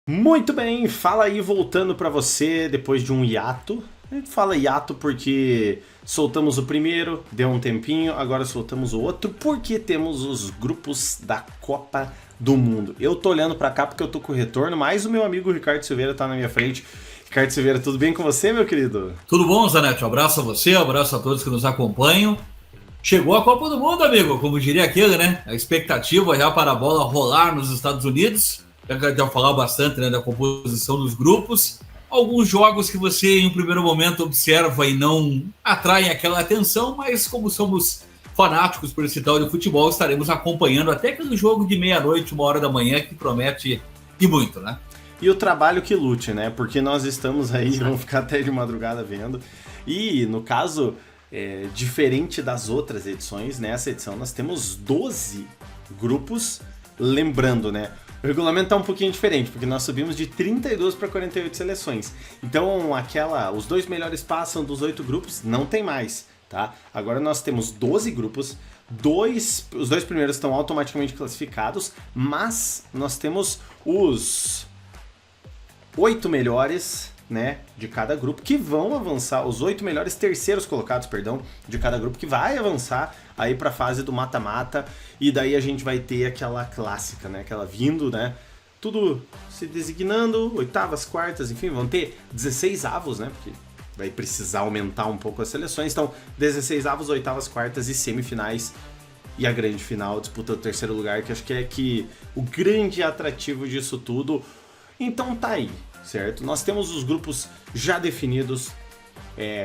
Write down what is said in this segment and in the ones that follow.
Muito bem, fala aí voltando para você depois de um hiato. A gente fala hiato porque soltamos o primeiro, deu um tempinho, agora soltamos o outro porque temos os grupos da Copa do Mundo. Eu tô olhando para cá porque eu tô com o retorno, mas o meu amigo Ricardo Silveira tá na minha frente. Ricardo Silveira, tudo bem com você, meu querido? Tudo bom, Zanetti? Um abraço a você, um abraço a todos que nos acompanham. Chegou a Copa do Mundo, amigo, como diria aquele, né? A expectativa já para a bola rolar nos Estados Unidos. Já falar bastante, né, da composição dos grupos. Alguns jogos que você, em um primeiro momento, observa e não atraem aquela atenção, mas como somos fanáticos por esse tal de futebol, estaremos acompanhando até aquele jogo de meia-noite, 1 hora da manhã, que promete e muito, né? E o trabalho que lute, né? Porque nós estamos aí, vamos ficar até de madrugada vendo. E, no caso, diferente das outras edições, nessa edição nós temos 12 grupos. Lembrando, né? O regulamento tá um pouquinho diferente, porque nós subimos de 32 para 48 seleções. Então, os dois melhores passam dos 8 grupos, não tem mais, tá? Agora nós temos 12 grupos, os dois primeiros estão automaticamente classificados, mas nós temos os 8 melhores, né, de cada grupo que vão avançar, os 8 melhores terceiros colocados, perdão, de cada grupo que vai avançar aí para a fase do mata-mata, e daí a gente vai ter aquela clássica, né, aquela vindo, né, tudo se designando, oitavas, quartas, enfim, vão ter 16 avos, né, porque vai precisar aumentar um pouco as seleções, então 16 avos, oitavas, quartas e semifinais, e a grande final disputa o terceiro lugar, que acho que o grande atrativo disso tudo. Então tá aí, certo? Nós temos os grupos já definidos,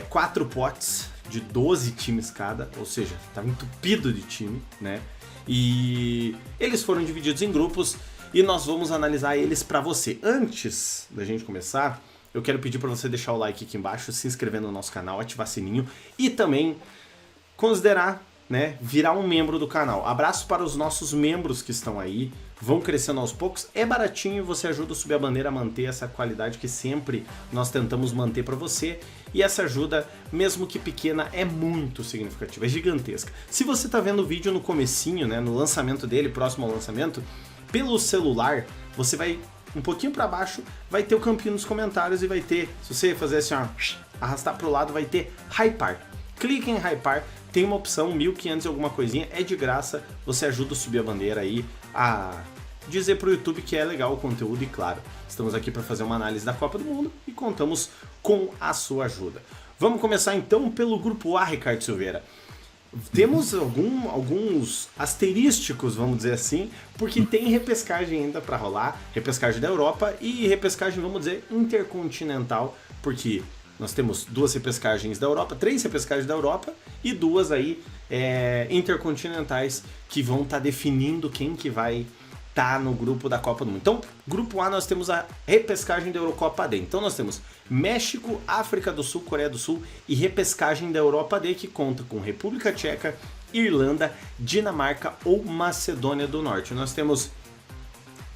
4 potes de 12 times cada, ou seja, tá entupido de time, né? E eles foram divididos em grupos e nós vamos analisar eles para você. Antes da gente começar, eu quero pedir para você deixar o like aqui embaixo, se inscrever no nosso canal, ativar sininho e também considerar, né, virar um membro do canal. Abraço para os nossos membros que estão aí, vão crescendo aos poucos, é baratinho, você ajuda o Subir a Bandeira a manter essa qualidade que sempre nós tentamos manter para você, e essa ajuda, mesmo que pequena, é muito significativa, é gigantesca. Se você tá vendo o vídeo no comecinho, né, no lançamento dele, próximo ao lançamento, pelo celular, você vai um pouquinho para baixo, vai ter o campinho nos comentários e vai ter, se você fazer assim, ó, arrastar pro lado, vai ter Hypar. Clique em Hypar, tem uma opção, 1.500 e alguma coisinha, é de graça, você ajuda a Subir a Bandeira aí a dizer pro YouTube que é legal o conteúdo e claro, estamos aqui para fazer uma análise da Copa do Mundo e contamos com a sua ajuda. Vamos começar então pelo grupo A, Ricardo Silveira. Temos alguns asterísticos, vamos dizer assim, porque tem repescagem ainda para rolar, repescagem da Europa e repescagem, vamos dizer, intercontinental, porque nós temos 2 repescagens da Europa, 3 repescagens da Europa e 2 aí intercontinentais que vão estar definindo quem que vai estar no grupo da Copa do Mundo. Então, grupo A nós temos a repescagem da Eurocopa D. Então nós temos México, África do Sul, Coreia do Sul e repescagem da Europa D, que conta com República Tcheca, Irlanda, Dinamarca ou Macedônia do Norte. Nós temos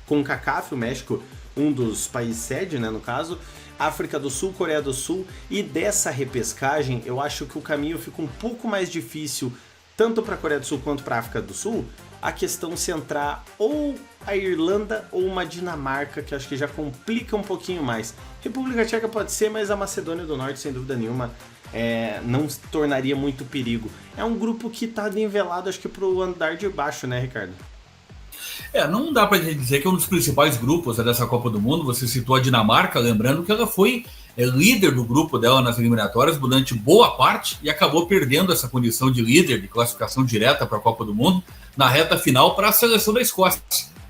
CONCACAF, o México, um dos países sede, né, no caso, África do Sul, Coreia do Sul, e dessa repescagem eu acho que o caminho fica um pouco mais difícil, tanto para a Coreia do Sul quanto para a África do Sul, a questão se entrar ou a Irlanda ou uma Dinamarca, que acho que já complica um pouquinho mais. República Tcheca pode ser, mas a Macedônia do Norte, sem dúvida nenhuma, não se tornaria muito perigo. É um grupo que está nivelado, acho que pro andar de baixo, né, Ricardo? Não dá para dizer que é um dos principais grupos dessa Copa do Mundo. Você citou a Dinamarca, lembrando que ela foi líder do grupo dela nas eliminatórias durante boa parte e acabou perdendo essa condição de líder, de classificação direta para a Copa do Mundo, na reta final para a seleção da Escócia,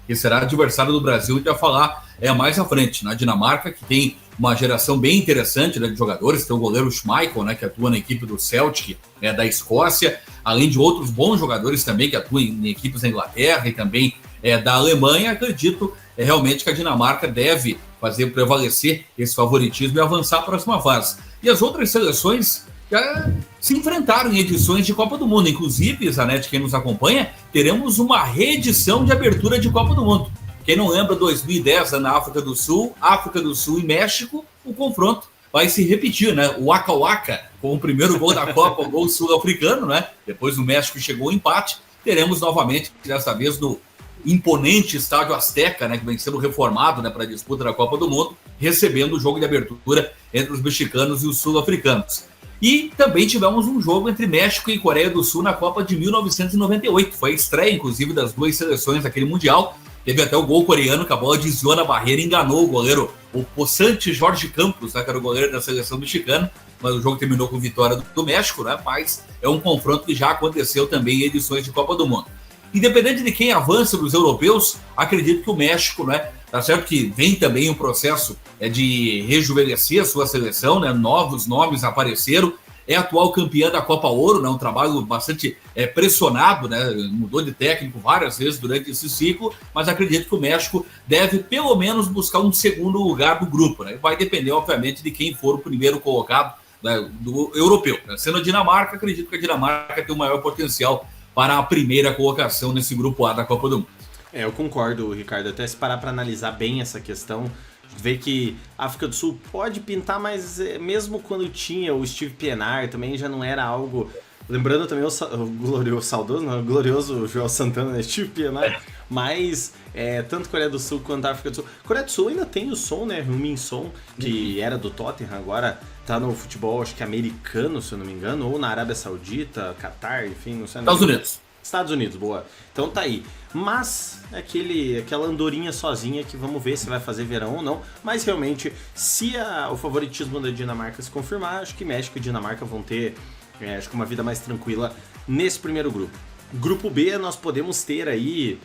que será adversário do Brasil, e vai falar mais à frente. Na Dinamarca, que tem uma geração bem interessante, né, de jogadores, tem o goleiro Schmeichel, né, que atua na equipe do Celtic, da Escócia, além de outros bons jogadores também que atuam em equipes da Inglaterra e também da Alemanha. Acredito realmente que a Dinamarca deve fazer prevalecer esse favoritismo e avançar para a próxima fase. E as outras seleções já se enfrentaram em edições de Copa do Mundo. Inclusive, Zanetti, quem nos acompanha, teremos uma reedição de abertura de Copa do Mundo. Quem não lembra, 2010, na África do Sul e México, o confronto vai se repetir, né? O Waka Waka, com o primeiro gol da Copa, o gol sul-africano, né? Depois o México chegou ao empate. Teremos novamente, dessa vez, no imponente estádio Azteca, né, que vem sendo reformado, né, para a disputa da Copa do Mundo, recebendo o jogo de abertura entre os mexicanos e os sul-africanos. E também tivemos um jogo entre México e Coreia do Sul na Copa de 1998. Foi a estreia, inclusive, das duas seleções daquele Mundial. Teve até o gol coreano, que a bola desviou na barreira e enganou o goleiro, o possante Jorge Campos, né, que era o goleiro da seleção mexicana. Mas o jogo terminou com vitória do México, né? Mas é um confronto que já aconteceu também em edições de Copa do Mundo. Independente de quem avança dos europeus, acredito que o México, né? Tá certo que vem também um processo de rejuvenescer a sua seleção, né? Novos nomes apareceram. É atual campeã da Copa Ouro, né? Um trabalho bastante pressionado, né? Mudou de técnico várias vezes durante esse ciclo, mas acredito que o México deve pelo menos buscar um segundo lugar do grupo, né? Vai depender, obviamente, de quem for o primeiro colocado, né, do europeu. Sendo a Dinamarca, acredito que a Dinamarca tem o maior potencial para a primeira colocação nesse grupo A da Copa do Mundo. Eu concordo, Ricardo. Até se parar para analisar bem essa questão, ver que a África do Sul pode pintar, mas mesmo quando tinha o Steve Pienaar, também já não era algo... Lembrando também o glorioso Joel Santana, né? Steve Pienaar, mas tanto Coreia do Sul quanto a África do Sul. Coreia do Sul ainda tem o Son, né? Heung-min Son, que era do Tottenham, agora tá no futebol, acho que americano, se eu não me engano, ou na Arábia Saudita, Catar, enfim, não sei. Estados Unidos, boa. Então tá aí. Mas aquela andorinha sozinha que vamos ver se vai fazer verão ou não. Mas realmente, se o favoritismo da Dinamarca se confirmar, acho que México e Dinamarca vão ter acho que uma vida mais tranquila nesse primeiro grupo. Grupo B, nós podemos ter aí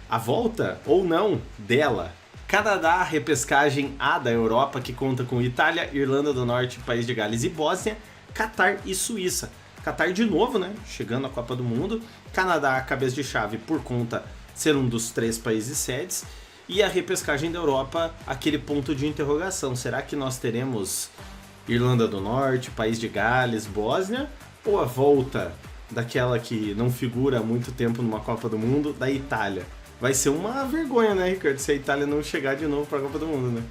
a volta ou não dela. Canadá, repescagem A da Europa, que conta com Itália, Irlanda do Norte, País de Gales e Bósnia, Catar e Suíça. Catar de novo, né? Chegando à Copa do Mundo. Canadá, cabeça de chave por conta de ser um dos 3 países sedes. E a repescagem da Europa, aquele ponto de interrogação. Será que nós teremos Irlanda do Norte, País de Gales, Bósnia? Ou a volta daquela que não figura há muito tempo numa Copa do Mundo, da Itália? Vai ser uma vergonha, né, Ricardo, se a Itália não chegar de novo para a Copa do Mundo, né?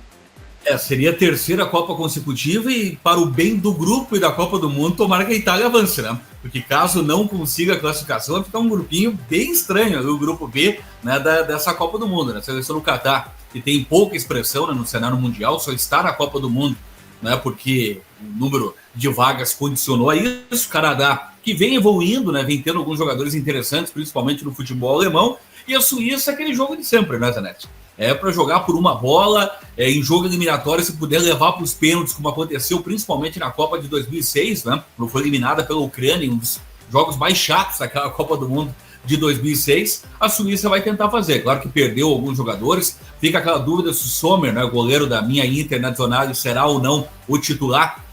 Seria a terceira Copa consecutiva e para o bem do grupo e da Copa do Mundo, tomara que a Itália avance, né? Porque caso não consiga a classificação, vai ficar um grupinho bem estranho, o grupo B, né, dessa Copa do Mundo, né? A seleção do Catar, que tem pouca expressão, né, no cenário mundial, só está na Copa do Mundo, né, porque o número de vagas condicionou a isso. Canadá, que vem evoluindo, né, vem tendo alguns jogadores interessantes, principalmente no futebol alemão. E a Suíça é aquele jogo de sempre, né, Zanetti? É para jogar por uma bola, em jogo eliminatório, se puder levar para os pênaltis, como aconteceu principalmente na Copa de 2006, né? Quando foi eliminada pela Ucrânia, um dos jogos mais chatos daquela Copa do Mundo de 2006, a Suíça vai tentar fazer. Claro que perdeu alguns jogadores, fica aquela dúvida se o Sommer, né, o goleiro da minha Internacional, será ou não o titular.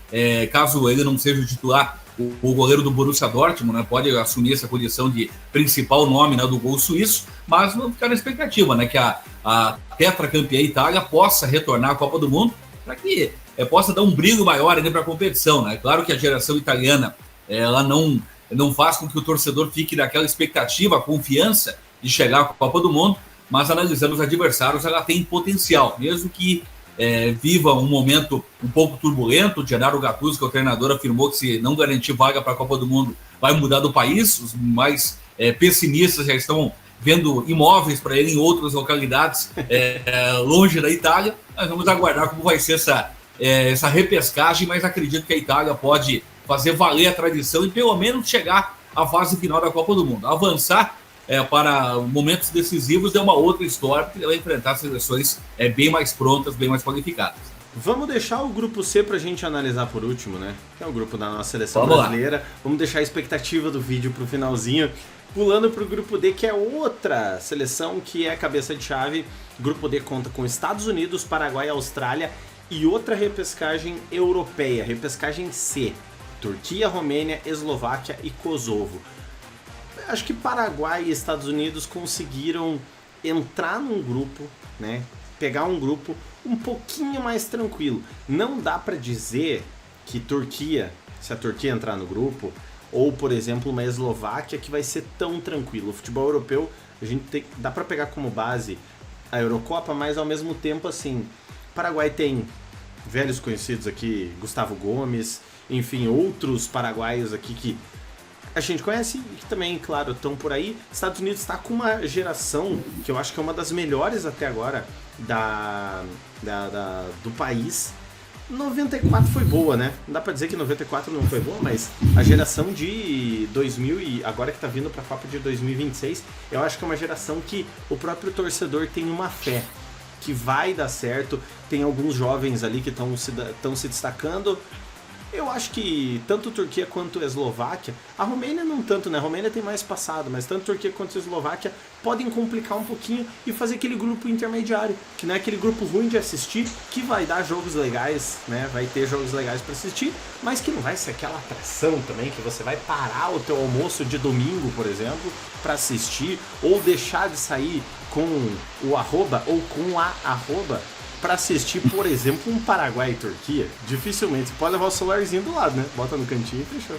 Caso ele não seja o titular, o goleiro do Borussia Dortmund, né, pode assumir essa condição de principal nome, né, do gol suíço, mas vamos ficar na expectativa, né, que a tetracampeã Itália possa retornar à Copa do Mundo para que possa dar um brilho maior ainda para a competição, né? Claro que a geração italiana ela não faz com que o torcedor fique naquela expectativa, a confiança de chegar à Copa do Mundo, mas analisando os adversários, ela tem potencial, mesmo que viva um momento um pouco turbulento. O Gennaro Gattuso, que é o treinador, afirmou que se não garantir vaga para a Copa do Mundo, vai mudar do país. Os mais pessimistas já estão vendo imóveis para ele em outras localidades longe da Itália. Nós vamos aguardar como vai ser essa repescagem, mas acredito que a Itália pode fazer valer a tradição e pelo menos chegar à fase final da Copa do Mundo. Avançar para momentos decisivos é uma outra história, porque ela vai enfrentar seleções bem mais prontas, bem mais qualificadas. Vamos deixar o grupo C pra gente analisar por último, né? Que é o grupo da nossa seleção brasileira. Vamos deixar a expectativa do vídeo pro finalzinho. Pulando pro grupo D, que é outra seleção que é cabeça de chave. O grupo D conta com Estados Unidos, Paraguai, Austrália e outra repescagem europeia, repescagem C. Turquia, Romênia, Eslováquia e Kosovo. Acho que Paraguai e Estados Unidos conseguiram entrar num grupo, né? Pegar um grupo um pouquinho mais tranquilo. Não dá pra dizer que Turquia, se a Turquia entrar no grupo, ou por exemplo uma Eslováquia, que vai ser tão tranquilo. O futebol europeu, dá pra pegar como base a Eurocopa, mas ao mesmo tempo assim, Paraguai tem velhos conhecidos aqui, Gustavo Gomes, enfim, outros paraguaios aqui que a gente conhece e que também, claro, estão por aí. Estados Unidos está com uma geração que eu acho que é uma das melhores até agora do país. 94 foi boa, né? Não dá pra dizer que 94 não foi boa, mas a geração de 2000 e agora que tá vindo pra Copa de 2026, eu acho que é uma geração que o próprio torcedor tem uma fé que vai dar certo. Tem alguns jovens ali que estão se destacando. Eu acho que tanto Turquia quanto Eslováquia, a Romênia não tanto, né? A Romênia tem mais passado, mas tanto Turquia quanto Eslováquia podem complicar um pouquinho e fazer aquele grupo intermediário, que não é aquele grupo ruim de assistir, que vai dar jogos legais, né? Vai ter jogos legais para assistir, mas que não vai ser aquela atração também, que você vai parar o teu almoço de domingo, por exemplo, para assistir, ou deixar de sair com o arroba ou com a arroba para assistir, por exemplo, um Paraguai e Turquia. Dificilmente. Você pode levar o celularzinho do lado, né? Bota no cantinho e fechou.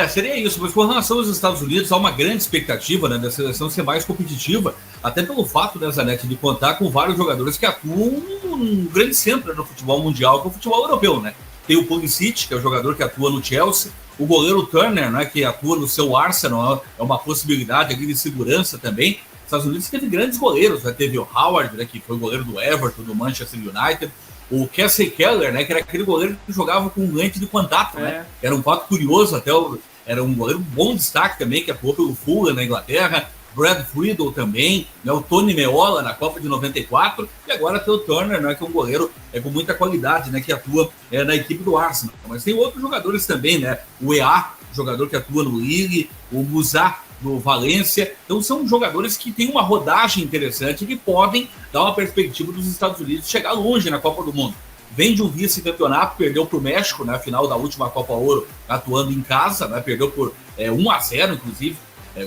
Seria isso, mas com relação aos Estados Unidos, há uma grande expectativa, né, da seleção ser mais competitiva, até pelo fato, né, Zanetti, de contar com vários jogadores que atuam num grande centro no futebol mundial, que é o futebol europeu, né? Tem o Pulisic, que é o jogador que atua no Chelsea, o goleiro Turner, né, que atua no seu Arsenal, é uma possibilidade aqui de segurança também. Os Estados Unidos teve grandes goleiros, né? Teve o Howard, né, que foi goleiro do Everton, do Manchester United, o Casey Keller, né, que era aquele goleiro que jogava com lente de contato, né? Era um fato curioso, até era um goleiro bom destaque também, que atuou pelo Fulham na Inglaterra, Brad Friedel também, né, o Tony Meola na Copa de 94, e agora tem o Turner, né, que é um goleiro com muita qualidade, né, que atua na equipe do Arsenal. Mas tem outros jogadores também, né? O EA, jogador que atua no Lille, o Musá, do Valência. Então são jogadores que têm uma rodagem interessante e que podem dar uma perspectiva dos Estados Unidos chegar longe na Copa do Mundo. Vem de um vice-campeonato, perdeu para o México na final da última Copa Ouro, atuando em casa, né? Perdeu por 1-0, inclusive,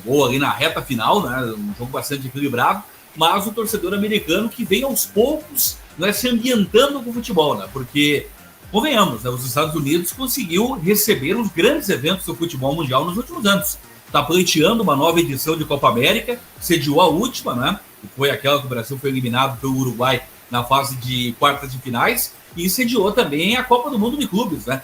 gol ali na reta final, né? Um jogo bastante equilibrado, mas o torcedor americano que vem aos poucos, né, se ambientando com o futebol, né? Porque, convenhamos, né, os Estados Unidos conseguiu receber os grandes eventos do futebol mundial nos últimos anos. Está pleiteando uma nova edição de Copa América, sediou a última, né? Que foi aquela que o Brasil foi eliminado pelo Uruguai na fase de quartas de finais, e sediou também a Copa do Mundo de Clubes, né?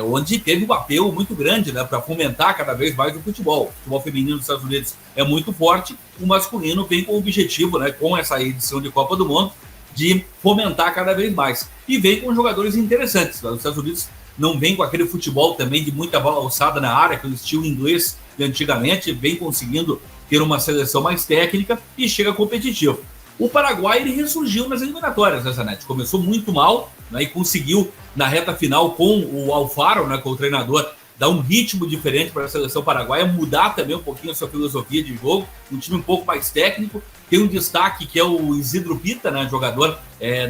Onde teve um apelo muito grande, né, para fomentar cada vez mais o futebol. O futebol feminino dos Estados Unidos é muito forte, o masculino vem com o objetivo, né, com essa edição de Copa do Mundo, de fomentar cada vez mais. E vem com jogadores interessantes. Os Estados Unidos não vem com aquele futebol também de muita bola alçada na área, aquele estilo inglês de antigamente, vem conseguindo ter uma seleção mais técnica e chega competitivo. O Paraguai, ele ressurgiu nas eliminatórias, né, Zanetti? Começou muito mal, né, e conseguiu, na reta final, com o Alfaro, né, com o treinador, dar um ritmo diferente para a seleção paraguaia, mudar também um pouquinho a sua filosofia de jogo, um time um pouco mais técnico. Tem um destaque que é o Isidro Pita, né, jogador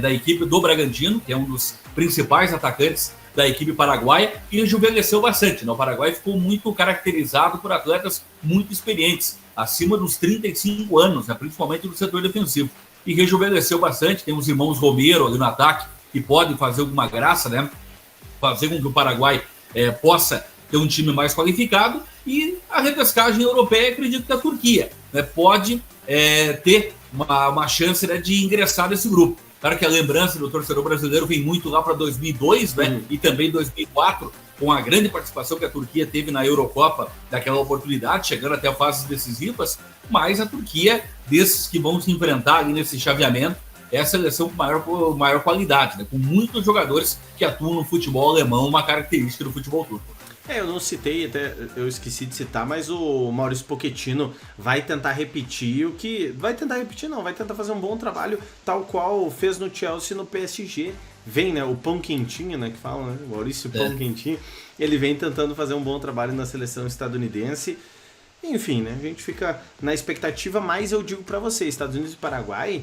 da equipe do Bragantino, que é um dos principais atacantes da equipe paraguaia, e rejuvenesceu bastante, né? O Paraguai ficou muito caracterizado por atletas muito experientes, acima dos 35 anos, né, principalmente no setor defensivo, e rejuvenesceu bastante. Tem os irmãos Romero ali no ataque, que podem fazer alguma graça, né, fazer com que o Paraguai possa ter um time mais qualificado. E a repescagem europeia, acredito que a Turquia, né, pode ter uma chance, né, de ingressar nesse grupo. Claro que a lembrança do torcedor brasileiro vem muito lá para 2002, né, e também 2004, com a grande participação que a Turquia teve na Eurocopa, daquela oportunidade, chegando até fases decisivas. Mas a Turquia, desses que vão se enfrentar ali nesse chaveamento, é a seleção com maior qualidade, né, com muitos jogadores que atuam no futebol alemão, uma característica do futebol turco. Eu não citei, até eu esqueci de citar, mas o Maurício Pochettino vai tentar repetir o que... Vai tentar repetir não, vai tentar fazer um bom trabalho, tal qual fez no Chelsea e no PSG. Vem, né, o pão quentinho, né, que falam, né, o Maurício Pão Quentinho. Ele vem tentando fazer um bom trabalho na seleção estadunidense. Enfim, né, a gente fica na expectativa, mas eu digo pra você, Estados Unidos e Paraguai...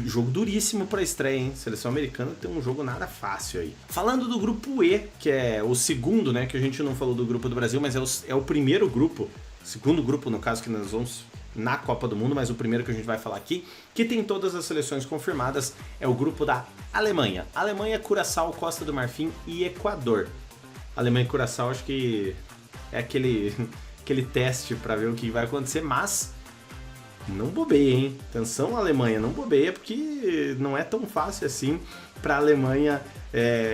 Jogo duríssimo pra estreia, hein? Seleção americana tem um jogo nada fácil aí. Falando do grupo E, que é o segundo, né? Que a gente não falou do grupo do Brasil, mas é o primeiro grupo, segundo grupo, no caso, que nós vamos na Copa do Mundo, mas o primeiro que a gente vai falar aqui, que tem todas as seleções confirmadas, é o grupo da Alemanha. Alemanha, Curaçao, Costa do Marfim e Equador. Alemanha e Curaçao, acho que é aquele teste pra ver o que vai acontecer, mas... não bobeia, hein? Atenção, Alemanha, não bobeia, porque não é tão fácil assim para a Alemanha,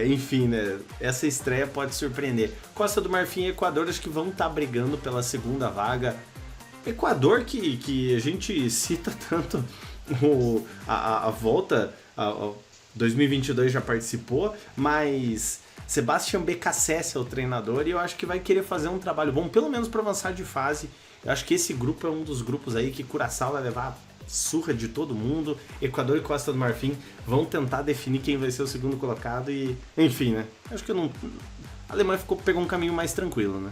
enfim, né? Essa estreia pode surpreender. Costa do Marfim e Equador acho que vão estar brigando pela segunda vaga. Equador que a gente cita tanto a volta, 2022 já participou, mas Sebastian Becassese é o treinador e eu acho que vai querer fazer um trabalho bom, pelo menos para avançar de fase. Eu acho que esse grupo é um dos grupos aí que Curaçao vai levar surra de todo mundo. Equador e Costa do Marfim vão tentar definir quem vai ser o segundo colocado e, enfim, né? Acho que a Alemanha pegou um caminho mais tranquilo, né?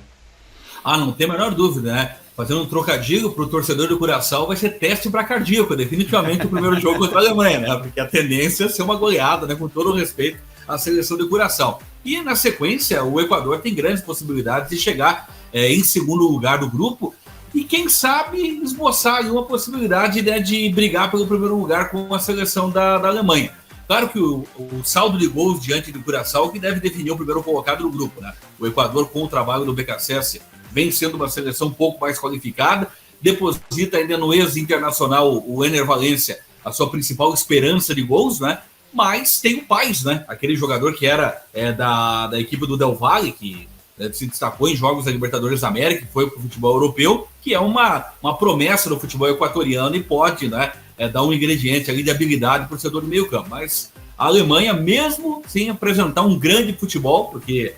Não tem a menor dúvida, né? Fazendo um trocadilho pro torcedor do Curaçao vai ser teste para cardíaco, definitivamente o primeiro jogo contra a Alemanha, né? Porque a tendência é ser uma goleada, né? Com todo o respeito à seleção do Curaçao. E na sequência, o Equador tem grandes possibilidades de chegar em segundo lugar do grupo e quem sabe esboçar aí uma possibilidade, né, de brigar pelo primeiro lugar com a seleção da Alemanha. Claro que o saldo de gols diante do Curaçao que deve definir o primeiro colocado do grupo, né? O Equador, com o trabalho do Becassese, vem sendo uma seleção um pouco mais qualificada, deposita ainda no ex-internacional, o Ener Valencia, a sua principal esperança de gols, né? Mas tem o Paes, né? Aquele jogador que era da equipe do Del Valle, que se destacou em jogos da Libertadores da América, que foi para o futebol europeu, que é uma promessa do futebol equatoriano e pode, né, dar um ingrediente ali de habilidade para o setor do meio campo. Mas a Alemanha, mesmo sem apresentar um grande futebol, porque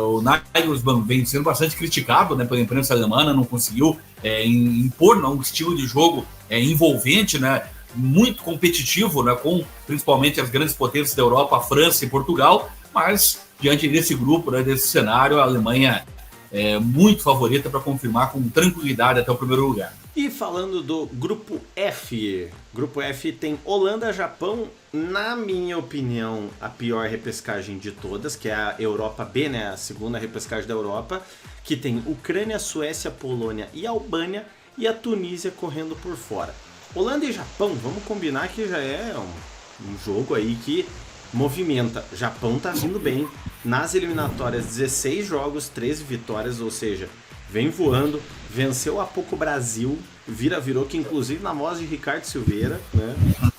o Nagelsmann vem sendo bastante criticado, né, pela imprensa alemã, não conseguiu impor, né, um estilo de jogo envolvente, né, muito competitivo, né, com principalmente as grandes potências da Europa, a França e Portugal, mas diante desse grupo, né, desse cenário, a Alemanha é muito favorita para confirmar com tranquilidade até o primeiro lugar. E falando do Grupo F, Grupo F tem Holanda, Japão, na minha opinião, a pior repescagem de todas, que é a Europa B, né, a segunda repescagem da Europa, que tem Ucrânia, Suécia, Polônia e Albânia, e a Tunísia correndo por fora. Holanda e Japão, vamos combinar que já é um jogo aí que movimenta. Japão tá vindo bem. Nas eliminatórias, 16 jogos, 13 vitórias, ou seja, vem voando, venceu há pouco o Brasil, virou, que inclusive na voz de Ricardo Silveira, né,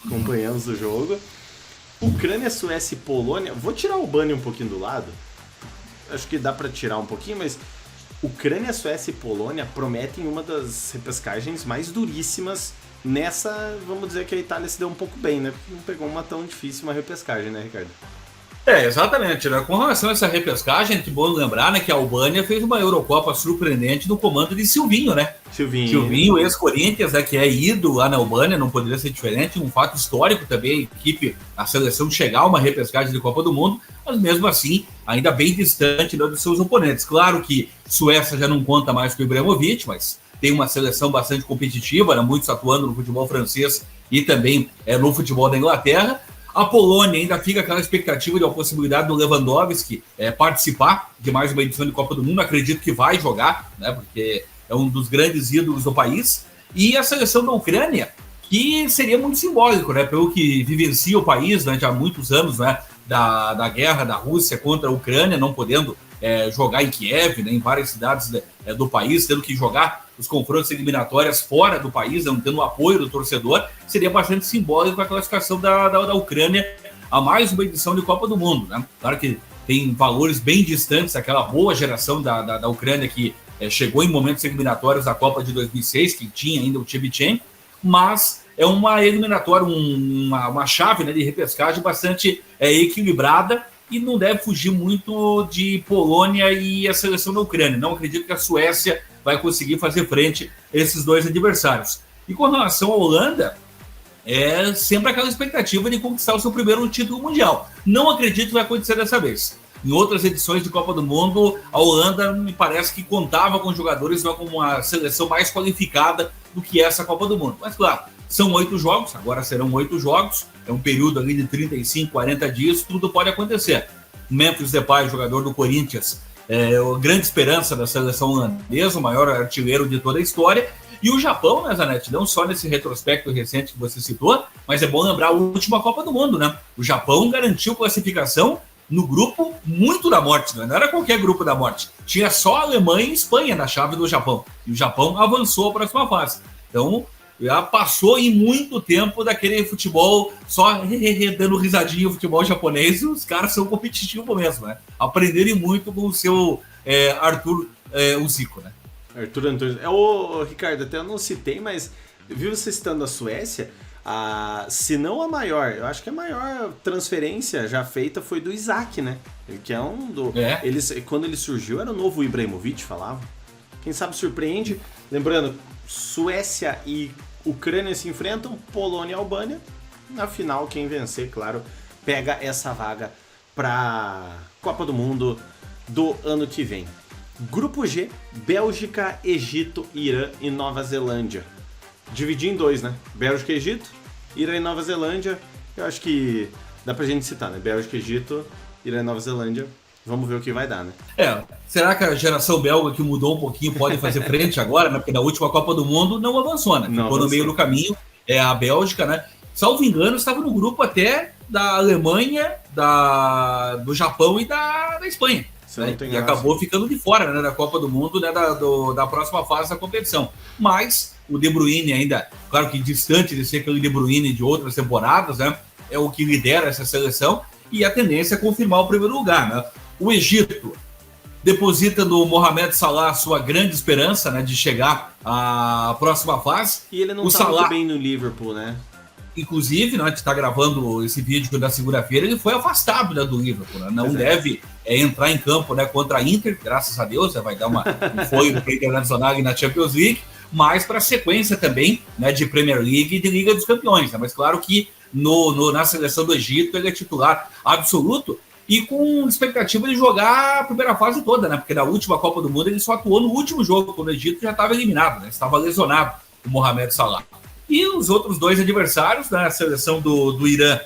acompanhamos o jogo. Ucrânia, Suécia e Polônia, vou tirar o Albânia um pouquinho do lado, acho que dá pra tirar um pouquinho, mas Ucrânia, Suécia e Polônia prometem uma das repescagens mais duríssimas. Nessa, vamos dizer que a Itália se deu um pouco bem, né? Porque não pegou uma tão difícil uma repescagem, né, Ricardo? Exatamente, né? Com relação a essa repescagem, que bom lembrar, né, que a Albânia fez uma Eurocopa surpreendente no comando de Silvinho, né? Silvinho, ex-Corinthians, né, que é ídolo lá na Albânia, não poderia ser diferente, um fato histórico também, a seleção chegar a uma repescagem de Copa do Mundo, mas mesmo assim, ainda bem distante, né, dos seus oponentes. Claro que Suécia já não conta mais com o Ibrahimovic, mas tem uma seleção bastante competitiva, né, muitos atuando no futebol francês e também no futebol da Inglaterra. A Polônia ainda fica aquela expectativa de uma possibilidade do Lewandowski participar de mais uma edição de Copa do Mundo. Acredito que vai jogar, né, porque é um dos grandes ídolos do país. E a seleção da Ucrânia, que seria muito simbólico, né, pelo que vivencia o país, né, já há muitos anos, né, da guerra da Rússia contra a Ucrânia, não podendo jogar em Kiev, né, em várias cidades do país, tendo que jogar os confrontos eliminatórios fora do país, não tendo o apoio do torcedor, seria bastante simbólico a classificação da Ucrânia a mais uma edição de Copa do Mundo, né? Claro que tem valores bem distantes, aquela boa geração da Ucrânia que chegou em momentos eliminatórios da Copa de 2006, que tinha ainda o Shevchenko, mas é uma eliminatória, uma chave, né, de repescagem bastante equilibrada, e não deve fugir muito de Polônia e a seleção da Ucrânia. Não acredito que a Suécia vai conseguir fazer frente a esses dois adversários. E com relação à Holanda, é sempre aquela expectativa de conquistar o seu primeiro título mundial. Não acredito que vai acontecer dessa vez. Em outras edições de Copa do Mundo, a Holanda me parece que contava com jogadores não como uma seleção mais qualificada do que essa Copa do Mundo. Mas claro, são 8 jogos, agora serão 8 jogos, é um período ali de 35, 40 dias, tudo pode acontecer. Memphis Depay, jogador do Corinthians, a grande esperança da seleção holandesa, o maior artilheiro de toda a história. E o Japão, né, Zanetti, não só nesse retrospecto recente que você citou, mas é bom lembrar a última Copa do Mundo, né? O Japão garantiu classificação no grupo muito da morte, né? Não era qualquer grupo da morte. Tinha só Alemanha e Espanha na chave do Japão. E o Japão avançou para a próxima fase. Então, já passou em muito tempo daquele futebol só dando risadinha, o futebol japonês. Os caras são competitivos mesmo, né? Aprenderem muito com o seu Arthur o Zico, né? Arthur Antunes. Ô, Ricardo, até eu não citei, mas viu você citando a Suécia, se não a maior, eu acho que a maior transferência já feita foi do Isaac, né? Ele que é um do... quando ele surgiu, era o novo Ibrahimovic, falava. Quem sabe surpreende. Lembrando, Suécia e Ucrânia se enfrentam, Polônia e Albânia. Na final, quem vencer, claro, pega essa vaga para Copa do Mundo do ano que vem. Grupo G, Bélgica, Egito, Irã e Nova Zelândia. Dividir em dois, né? Bélgica e Egito, Irã e Nova Zelândia. Eu acho que dá pra gente citar, né? Bélgica, Egito, Irã e Nova Zelândia. Vamos ver o que vai dar, né? Será que a geração belga que mudou um pouquinho pode fazer frente agora, né? Porque na última Copa do Mundo não avançou, né? Ficou no meio do caminho, a Bélgica, né? Salvo engano, estava no grupo até da Alemanha, do Japão e da Espanha. Né? E acabou ficando de fora, né, da Copa do Mundo, né, da próxima fase da competição. Mas o De Bruyne ainda, claro que distante de ser aquele De Bruyne de outras temporadas, né? É o que lidera essa seleção e a tendência é confirmar o primeiro lugar, né? O Egito deposita no Mohamed Salah sua grande esperança, né, de chegar à próxima fase. E ele não está muito bem no Liverpool, né? Inclusive, né, a gente está gravando esse vídeo da segunda-feira, ele foi afastado, né, do Liverpool. Né? Não deve entrar em campo, né, contra a Inter, graças a Deus, vai dar um foio para a Internacional e na Champions League, mas para a sequência também, né, de Premier League e de Liga dos Campeões. Né? Mas claro que na seleção do Egito ele é titular absoluto, e com expectativa de jogar a primeira fase toda, né? Porque na última Copa do Mundo ele só atuou no último jogo, quando o Egito já estava eliminado, né? Estava lesionado, o Mohamed Salah. E os outros dois adversários, né? A seleção do Irã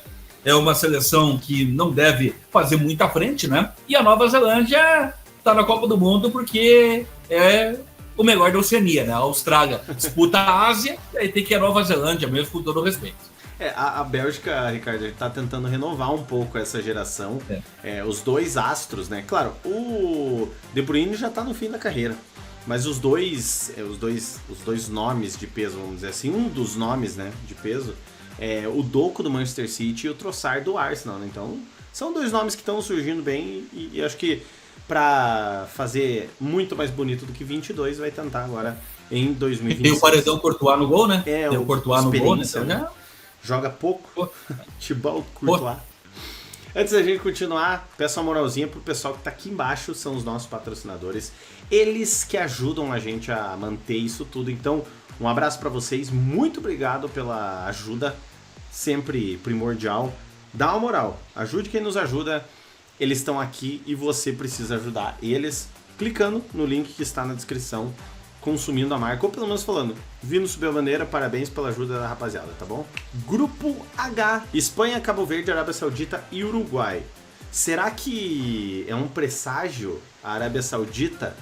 é uma seleção que não deve fazer muita frente, né? E a Nova Zelândia está na Copa do Mundo porque é o melhor da Oceania, né? A Austrália disputa a Ásia, e aí tem que ir a Nova Zelândia mesmo, com todo o respeito. A Bélgica, Ricardo, está tentando renovar um pouco essa geração. Os dois astros, né? Claro, o De Bruyne já está no fim da carreira. Mas os dois nomes de peso, vamos dizer assim, um dos nomes, né, de peso, é o Doku do Manchester City e o Trossard do Arsenal. Né? Então, são dois nomes que estão surgindo bem e acho que para fazer muito mais bonito do que 22, vai tentar agora em 2026. Tem o Paredão Courtois no gol, né? Tem o Courtois no gol, né? Então, joga pouco. Thibaut Courtois. Antes da gente continuar, peço uma moralzinha pro pessoal que tá aqui embaixo, são os nossos patrocinadores. Eles que ajudam a gente a manter isso tudo. Então, um abraço para vocês. Muito obrigado pela ajuda, sempre primordial. Dá uma moral, ajude quem nos ajuda. Eles estão aqui e você precisa ajudar eles clicando no link que está na descrição, consumindo a marca, ou pelo menos falando, vindo subir a bandeira, parabéns pela ajuda da rapaziada, tá bom? Grupo H, Espanha, Cabo Verde, Arábia Saudita e Uruguai. Será que é um presságio a Arábia Saudita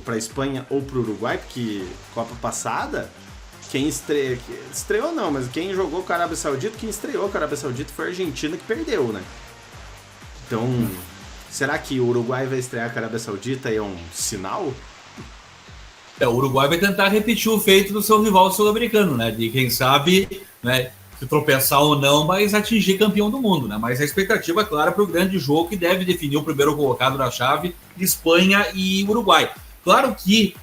pra Espanha ou pro Uruguai? Porque Copa passada, quem estreou não, mas quem jogou com a Arábia Saudita, quem estreou com a Arábia Saudita foi a Argentina, que perdeu, né? Então, será que o Uruguai vai estrear com a Arábia Saudita e é um sinal? O Uruguai vai tentar repetir o feito do seu rival sul-americano, né? De quem sabe, né, se tropeçar ou não, mas atingir campeão do mundo, né? Mas a expectativa é clara para o grande jogo que deve definir o primeiro colocado na chave de Espanha e Uruguai. Claro que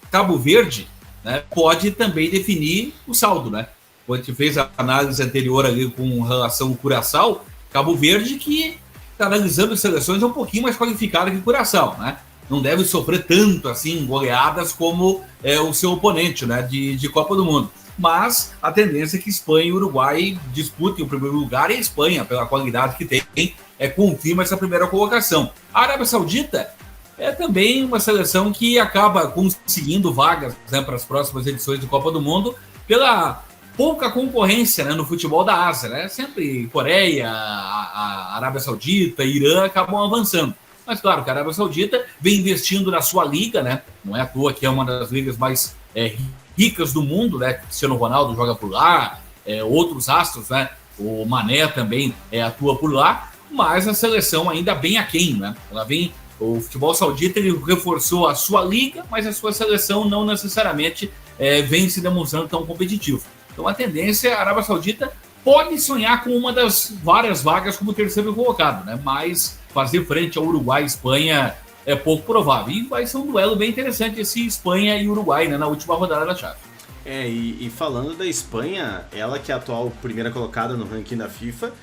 Cabo Verde, né, pode também definir o saldo, né? Quando a gente fez a análise anterior ali com relação ao Curaçao, Cabo Verde que está analisando as seleções um pouquinho mais qualificada que Curaçao, né? Não deve sofrer tanto assim goleadas como o seu oponente, né, de Copa do Mundo. Mas a tendência é que Espanha e Uruguai disputem o primeiro lugar, e a Espanha, pela qualidade que tem, confirma essa primeira colocação. A Arábia Saudita é também uma seleção que acaba conseguindo vagas, né, para as próximas edições de Copa do Mundo pela pouca concorrência, né, no futebol da Ásia. Né? Sempre Coreia, a Arábia Saudita, Irã acabam avançando. Mas claro que a Arábia Saudita vem investindo na sua liga, né? Não é à toa que é uma das ligas mais ricas do mundo, né? Cristiano Ronaldo joga por lá, outros astros, né? O Mané também atua por lá, mas a seleção ainda bem aquém, né? Ela vem O futebol saudita ele reforçou a sua liga, mas a sua seleção não necessariamente vem se demonstrando tão competitivo. Então a tendência, a Arábia Saudita pode sonhar com uma das várias vagas como terceiro colocado, né? Mas fazer frente ao Uruguai e Espanha é pouco provável. E vai ser um duelo bem interessante esse Espanha e Uruguai, né, na última rodada da chave. E falando da Espanha, ela que é a atual primeira colocada no ranking da FIFA,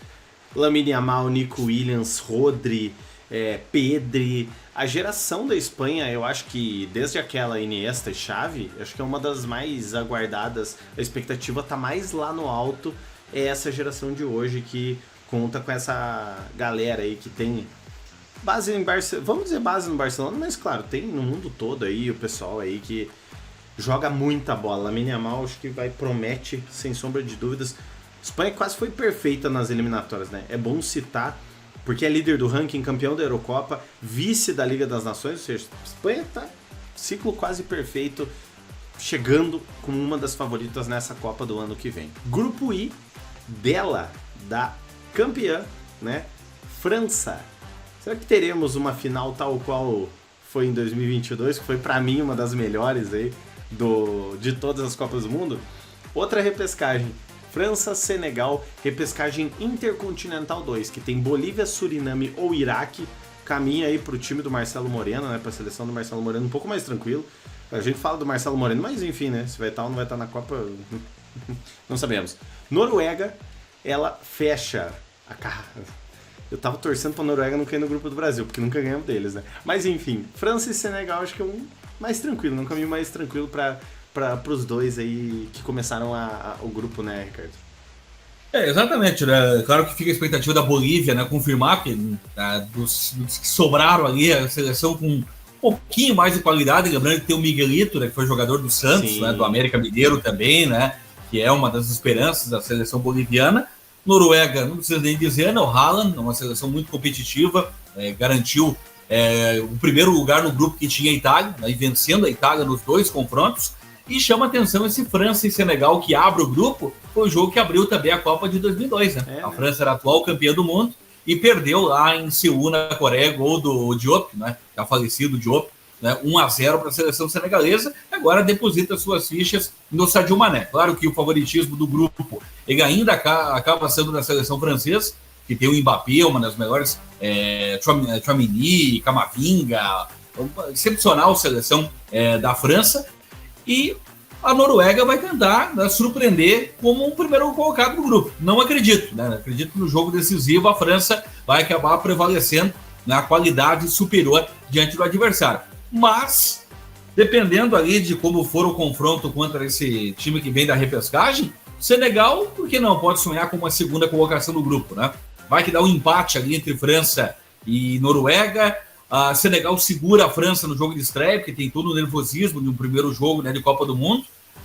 Lamine Yamal, Nico Williams, Rodri, Pedri, a geração da Espanha, eu acho que desde aquela Iniesta e Xavi, acho que é uma das mais aguardadas, a expectativa tá mais lá no alto, é essa geração de hoje que conta com essa galera aí que tem base em Barcelona, vamos dizer base no Barcelona, mas claro, tem no mundo todo aí o pessoal aí que joga muita bola. Lamine Yamal acho que promete, sem sombra de dúvidas. Espanha quase foi perfeita nas eliminatórias, né? É bom citar, porque é líder do ranking, campeão da Eurocopa, vice da Liga das Nações, ou seja, Espanha tá ciclo quase perfeito, chegando como uma das favoritas nessa Copa do ano que vem. Grupo I dela, da campeã, né? França. Será que teremos uma final tal qual foi em 2022, que foi pra mim uma das melhores aí de todas as Copas do Mundo? Outra repescagem, França-Senegal, repescagem Intercontinental 2, que tem Bolívia, Suriname ou Iraque, caminha aí pro time do Marcelo Moreno, né, pra seleção do Marcelo Moreno, um pouco mais tranquilo. A gente fala do Marcelo Moreno, mas enfim, né, se vai estar ou não vai estar na Copa, não sabemos. Noruega, ela fecha a carra. Eu tava torcendo pra Noruega não cair no grupo do Brasil, porque nunca ganhamos deles, né? Mas enfim, França e Senegal acho que é um mais tranquilo, um caminho mais tranquilo para os dois aí que começaram o grupo, né, Ricardo? Exatamente, né? Claro que fica a expectativa da Bolívia, né, confirmar que dos que sobraram ali, a seleção com um pouquinho mais de qualidade, lembrando que tem o Miguelito, né, que foi jogador do Santos, né, do América Mineiro também, né, que é uma das esperanças da seleção boliviana. Noruega, não precisa nem dizer, né, o Haaland, uma seleção muito competitiva, garantiu o primeiro lugar no grupo que tinha a Itália, né, e vencendo a Itália nos dois confrontos. E chama atenção esse França e Senegal que abre o grupo, foi o jogo que abriu também a Copa de 2002, né? A França era a atual campeã do mundo e perdeu lá em Seul, na Coreia, gol do Diop, né? Já falecido Diop, né? 1-0 para a seleção senegalesa, agora deposita suas fichas no Sadio Mané. Claro que o favoritismo do grupo ele ainda acaba sendo da seleção francesa, que tem o Mbappé, uma das melhores, Tchouaméni, Camavinga, uma excepcional seleção da França, e a Noruega vai tentar, né, surpreender como um primeiro colocado do grupo. Não acredito, né? Acredito que no jogo decisivo a França vai acabar prevalecendo na qualidade superior diante do adversário. Mas, dependendo ali de como for o confronto contra esse time que vem da repescagem, Senegal, por que não? Pode sonhar com uma segunda colocação do grupo, né? Vai que dá um empate ali entre França e Noruega. A Senegal segura a França no jogo de estreia, porque tem todo o nervosismo de um primeiro jogo, né, de Copa do Mundo,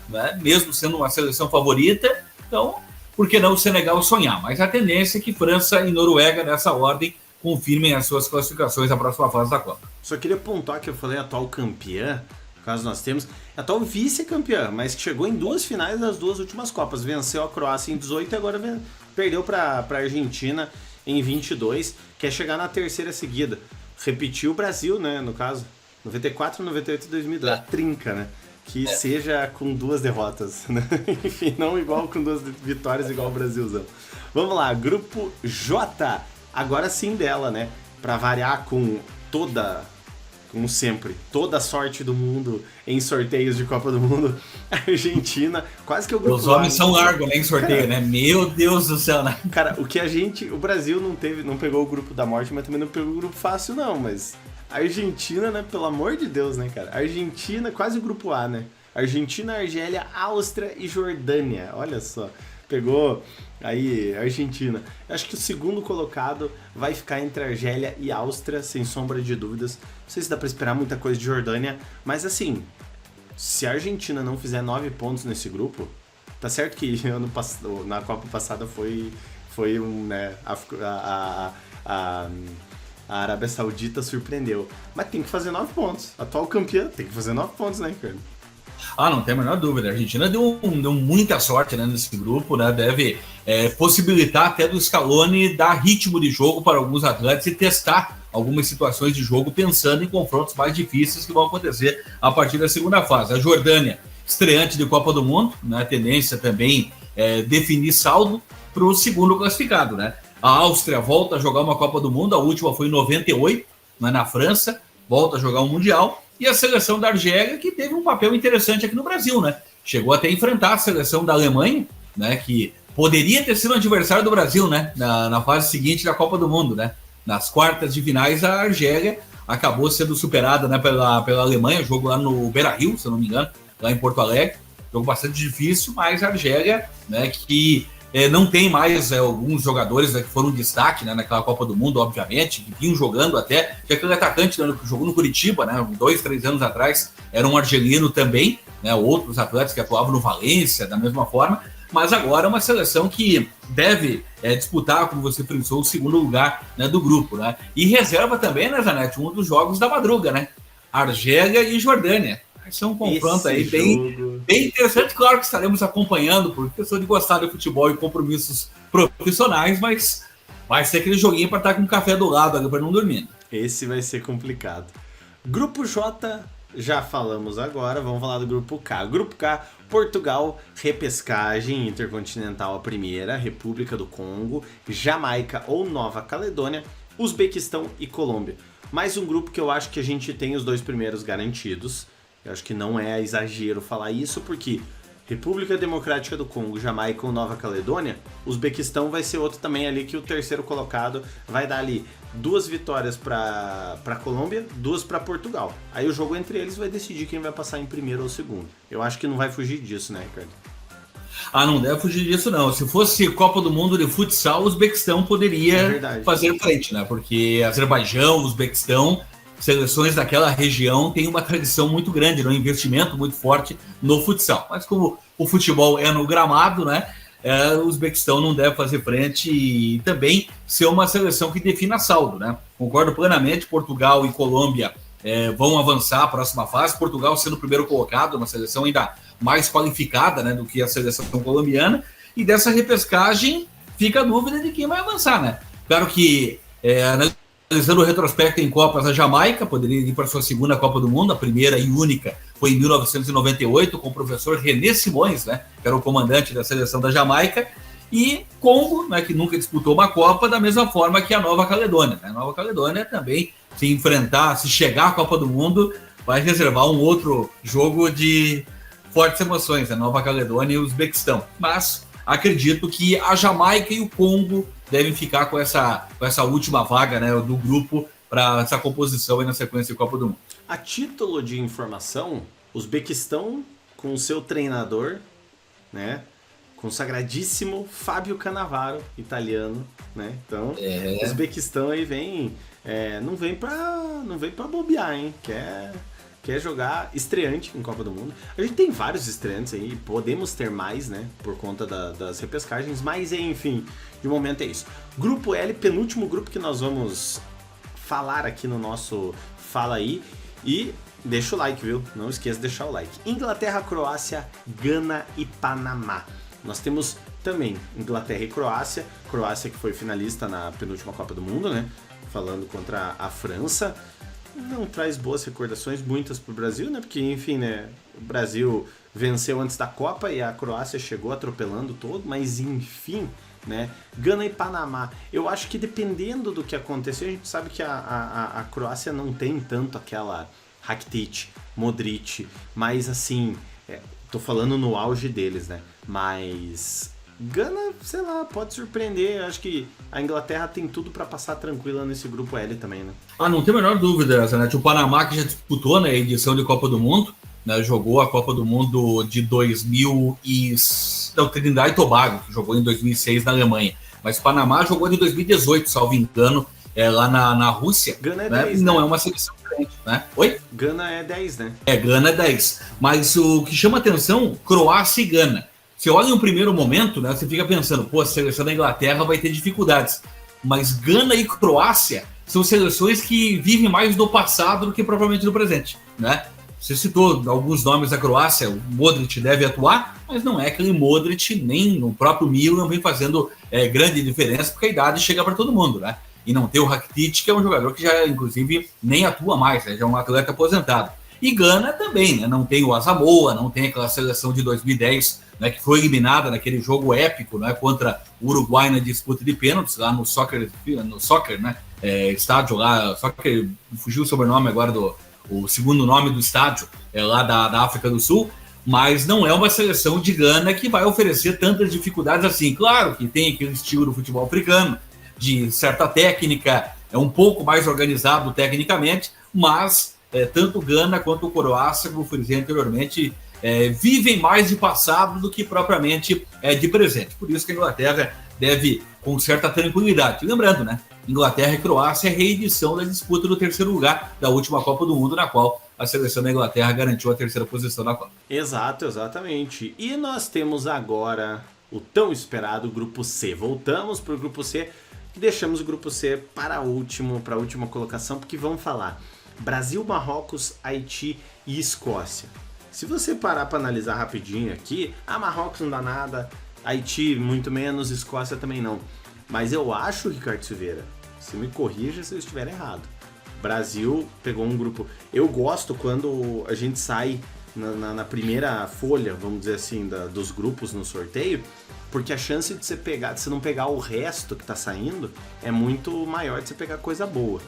né, mesmo sendo uma seleção favorita. Então, por que não o Senegal sonhar? Mas a tendência é que França e Noruega, nessa ordem, confirmem as suas classificações à próxima fase da Copa. Só queria pontuar que eu falei atual campeã, no caso nós temos, atual vice-campeã, mas que chegou em duas finais das duas últimas Copas. Venceu a Croácia em 18 e agora perdeu para a Argentina em 22, quer chegar na terceira seguida. Repetiu o Brasil, né, no caso, 94, 98 e 2002, trinca, né, que seja com duas derrotas, né, enfim, não igual com duas vitórias igual o Brasilzão. Vamos lá, grupo J, agora sim dela, né, pra variar com toda, como sempre, toda a sorte do mundo em sorteios de Copa do Mundo, a Argentina, quase que o grupo... Os homens são largos, né, em sorteio, cara, né, meu Deus do céu, né. Cara, o Brasil não pegou o grupo da morte, mas também não pegou o grupo fácil não, mas a Argentina, né, pelo amor de Deus, né, cara, a Argentina, quase o grupo A, né, Argentina, Argélia, Áustria e Jordânia, olha só, pegou aí a Argentina. Eu acho que o segundo colocado vai ficar entre Argélia e Áustria, sem sombra de dúvidas. Não sei se dá pra esperar muita coisa de Jordânia, mas assim, se a Argentina não fizer 9 pontos nesse grupo, tá certo que na Copa passada foi né, a Arábia Saudita surpreendeu, mas tem que fazer 9 pontos. Atual campeã tem que fazer 9 pontos, né, Ricardo? Não tem a menor dúvida. A Argentina deu muita sorte, né, nesse grupo, né? Deve possibilitar até do Scaloni dar ritmo de jogo para alguns atletas e testar algumas situações de jogo, pensando em confrontos mais difíceis que vão acontecer a partir da segunda fase. A Jordânia, estreante de Copa do Mundo, né? A tendência também é definir saldo para o segundo classificado, né? A Áustria volta a jogar uma Copa do Mundo, a última foi em 98, né, na França, volta a jogar um Mundial, e a seleção da Argélia, que teve um papel interessante aqui no Brasil, né? Chegou até a enfrentar a seleção da Alemanha, né, que poderia ter sido um adversário do Brasil, né, na fase seguinte da Copa do Mundo, né? Nas quartas de finais, a Argélia acabou sendo superada, né, pela Alemanha, jogo lá no Beira-Rio, se eu não me engano, lá em Porto Alegre, jogo bastante difícil, mas a Argélia, né, que não tem mais alguns jogadores, né, que foram destaque, né, naquela Copa do Mundo, obviamente, que vinham jogando até, que aquele atacante, né, que jogou no Curitiba, né, 2, 3 anos atrás, era um argelino também, né, outros atletas que atuavam no Valência, da mesma forma, mas agora é uma seleção que deve disputar, como você pensou, o segundo lugar, né, do grupo, né, e reserva também, né, Zanetti, um dos jogos da madruga, né, Argélia e Jordânia. Esse é um confronto aí bem interessante. Claro que estaremos acompanhando, por questão de gostar de futebol e compromissos profissionais, mas vai ser aquele joguinho para estar com um café do lado para não dormir. Esse vai ser complicado. Grupo J, já falamos agora, vamos falar do Grupo K. Grupo K, Portugal, repescagem intercontinental a primeira, República do Congo, Jamaica ou Nova Caledônia, Uzbequistão e Colômbia. Mais um grupo que eu acho que a gente tem os 2 primeiros garantidos. Eu acho que não é exagero falar isso, porque República Democrática do Congo, Jamaica ou Nova Caledônia, Uzbequistão vai ser outro também ali que o terceiro colocado vai dar ali 2 vitórias para Colômbia, 2 para Portugal. Aí o jogo entre eles vai decidir quem vai passar em primeiro ou segundo. Eu acho que não vai fugir disso, né, Ricardo? Não deve fugir disso, não. Se fosse Copa do Mundo de futsal, o Uzbequistão poderia fazer frente, né? Porque Azerbaijão, Uzbequistão, seleções daquela região têm uma tradição muito grande, um investimento muito forte no futsal. Mas como o futebol é no gramado, né, o Uzbequistão não deve fazer frente e também ser uma seleção que defina saldo, né? Concordo plenamente, Portugal e Colômbia vão avançar a próxima fase, Portugal sendo o primeiro colocado, uma seleção ainda mais qualificada, né, do que a seleção colombiana, e dessa repescagem fica a dúvida de quem vai avançar, né? Claro que analisando o retrospecto em Copas, a Jamaica poderia ir para sua segunda Copa do Mundo, a primeira e única foi em 1998, com o professor René Simões, né, que era o comandante da seleção da Jamaica, e Congo, né, que nunca disputou uma Copa, da mesma forma que a Nova Caledônia. A Nova Caledônia também, se chegar à Copa do Mundo, vai reservar um outro jogo de fortes emoções, a Nova Caledônia e o Uzbequistão. Mas acredito que a Jamaica e o Congo devem ficar com essa última vaga, né, do grupo para essa composição aí na sequência de Copa do Mundo. A título de informação, Uzbequistão com o seu treinador, né, consagradíssimo Fábio Cannavaro, italiano, né? Então, o Uzbequistão aí não vem para bobear, hein? Quer jogar estreante em Copa do Mundo. A gente tem vários estreantes aí, podemos ter mais, né, por conta das repescagens, mas enfim, de momento é isso. Grupo L, penúltimo grupo que nós vamos falar aqui no nosso Fala Aí, e deixa o like, viu? Não esqueça de deixar o like. Inglaterra, Croácia, Gana e Panamá. Nós temos também Inglaterra e Croácia que foi finalista na penúltima Copa do Mundo, né, falando contra a França. Não traz boas recordações, muitas para o Brasil, né? Porque, enfim, né? O Brasil venceu antes da Copa e a Croácia chegou atropelando todo, mas enfim, né? Gana e Panamá. Eu acho que dependendo do que acontecer, a gente sabe que a Croácia não tem tanto aquela Rakitic, Modric, mas assim, tô falando no auge deles, né? Mas Gana, sei lá, pode surpreender. Eu acho que a Inglaterra tem tudo para passar tranquila nesse grupo L também, né? Não tem a menor dúvida, Zanetti. O Panamá, que já disputou, né, a edição de Copa do Mundo, né, jogou a Copa do Mundo de Trinidad e Tobago, que jogou em 2006 na Alemanha. Mas o Panamá jogou de 2018, salvo engano, lá na Rússia. Gana é né? 10, não né? é uma seleção diferente, né? Oi? Gana é 10, né? Gana é 10. Mas o que chama atenção, Croácia e Gana. Você olha em um primeiro momento, né, você fica pensando, a seleção da Inglaterra vai ter dificuldades. Mas Gana e Croácia são seleções que vivem mais do passado do que propriamente do presente, né? Você citou alguns nomes da Croácia, o Modric deve atuar, mas não é aquele Modric, nem no próprio Milan vem fazendo grande diferença, porque a idade chega para todo mundo, né? e não ter o Rakitic, que é um jogador que já, inclusive, nem atua mais, né? Já é um atleta aposentado. E Gana também, né? Não tem o Asamoah, não tem aquela seleção de 2010, né, que foi eliminada naquele jogo épico, né, contra o Uruguai na disputa de pênaltis, lá no soccer, né? Estádio lá, soccer, fugiu o sobrenome agora, o segundo nome do estádio, lá da África do Sul, mas não é uma seleção de Gana que vai oferecer tantas dificuldades assim. Claro que tem aquele estilo do futebol africano, de certa técnica, é um pouco mais organizado tecnicamente, mas tanto Gana quanto o Croácia, como eu frisei anteriormente, vivem mais de passado do que propriamente de presente. Por isso que a Inglaterra deve, com certa tranquilidade. Lembrando, né? Inglaterra e Croácia é reedição da disputa do terceiro lugar da última Copa do Mundo, na qual a seleção da Inglaterra garantiu a terceira posição na Copa. Exato, exatamente. E nós temos agora o tão esperado Grupo C. Voltamos para o Grupo C e deixamos o Grupo C para a última colocação, porque vamos falar Brasil, Marrocos, Haiti e Escócia. Se você parar para analisar rapidinho aqui, Marrocos não dá nada, Haiti muito menos, Escócia também não. Mas eu acho, Ricardo Silveira, se me corrija se eu estiver errado, Brasil pegou um grupo... Eu gosto quando a gente sai na primeira folha, vamos dizer assim, dos grupos no sorteio, porque a chance de você não pegar o resto que tá saindo é muito maior de você pegar coisa boa.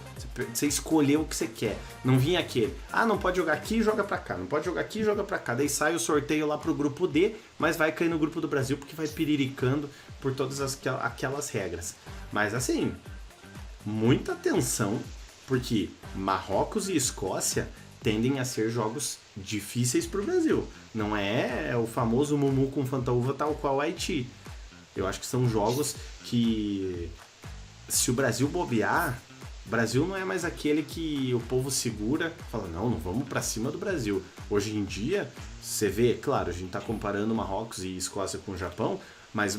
Você escolher o que você quer. Não vinha aquele, não pode jogar aqui, joga pra cá. Não pode jogar aqui, joga pra cá. Daí sai o sorteio lá pro grupo D, mas vai cair no grupo do Brasil porque vai piriricando por todas aquelas regras. Mas assim, muita atenção, porque Marrocos e Escócia tendem a ser jogos difíceis para o Brasil. Não é o famoso mumu com fantaúva tal qual o Haiti. Eu acho que são jogos que, se o Brasil bobear, o Brasil não é mais aquele que o povo segura, fala, não vamos para cima do Brasil. Hoje em dia, você vê, claro, a gente está comparando Marrocos e Escócia com o Japão, mas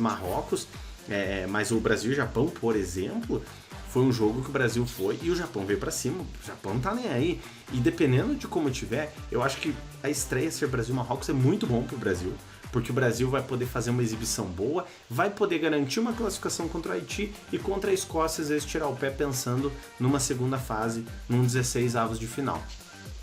mas o Brasil e o Japão, por exemplo, foi um jogo que o Brasil foi e o Japão veio pra cima. O Japão não tá nem aí. E dependendo de como tiver, eu acho que a estreia ser Brasil-Marrocos é muito bom pro Brasil, porque o Brasil vai poder fazer uma exibição boa, vai poder garantir uma classificação contra o Haiti e contra a Escócia, às vezes tirar o pé pensando numa segunda fase, num 16avos de final.